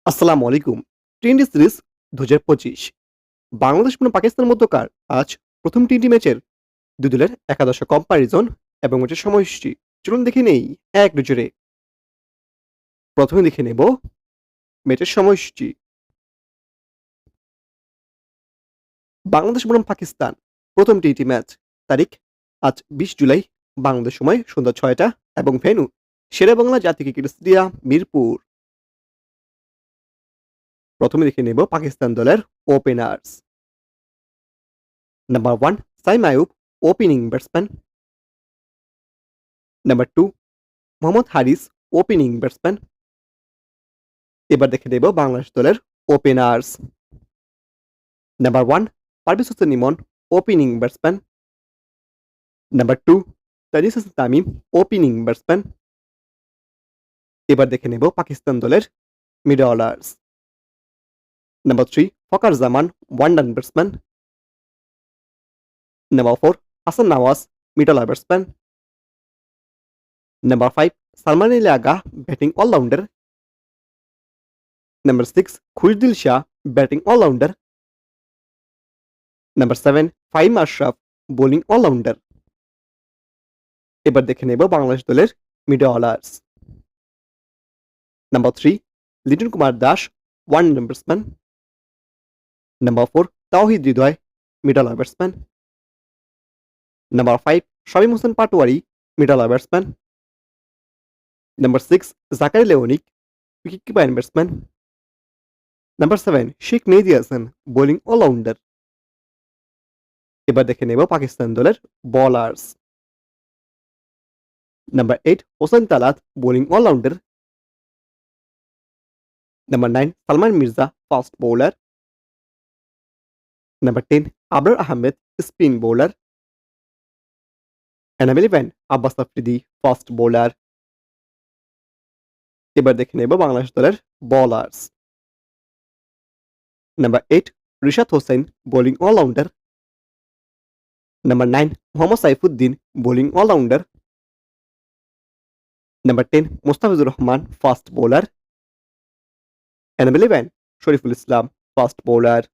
আসসালামু আলাইকুম। টি-20 সিরিজ ২০২৫ বাংলাদেশ বনাম পাকিস্তানের মধ্যকার আজ প্রথম টি-20 ম্যাচের দুই দলের একাদশ কম্পারিজন এবং ম্যাচের সময়সূচি। চলুন দেখে নেই এক নজরে। প্রথমে দেখে নেব ম্যাচের সময়সূচি। বাংলাদেশ বনাম পাকিস্তান প্রথম টি-20 ম্যাচ তারিখ আজ ২০ জুলাই বাংলাদেশ সময় সন্ধ্যা ৬টা এবং ভেন্যু শেরেবাংলা জাতীয় ক্রিকেট স্টেডিয়াম মিরপুর। প্রথমে দেখে নেব পাকিস্তান দলের openers. Number 1 Saim Ayub opening batsman. Number 2 Mohammad Haris opening batsman. এবার দেখে নেব বাংলাদেশ দলের openers. Number 1 Parvez Hossain Emon opening batsman. Number 2 Tanzid Hasan Tamim opening batsman. এবার দেখে নেব পাকিস্তান দলের middle orders. Number 3 Fakhar Zaman one down batsman. Number 4 Hasan Nawaz middle batsman. Number 5 Salman Ali Agha batting allrounder. Number 6 Khushdil Shah batting allrounder. Number 7 Fahim Ashraf bowling allrounder. এবার দেখে নেব বাংলাদেশ দলের middle orders. Number 3 Liton Kumar Das one down batsman. Number 4 Towhid Hridoy middle batsman. Number 5 Shamim Hossain Patwari middle batsman. Number 6 Zakaria লিওনিক wicketkeeper batsman. Number 7 Sheikh Mehedi Hasan bowling allrounder. এবার দেখে নেব পাকিস্তান দলের bowlers. Number 8 Hossain Talat bowling allrounder. Number 9 Salman Mirza fast bowler. Number 10 Abrar Ahmed spin bowler. Number 11 Abbas Afridi fast bowler. এবার দেখে নেব বাংলাদেশ দলের bowlers. Number 8 Rishad Hossain bowling allrounder. Number 9 Mohammad Saifuddin bowling allrounder. Number 10 Mustafizur Rahman fast bowler. Number 11 Shoriful Islam fast bowler.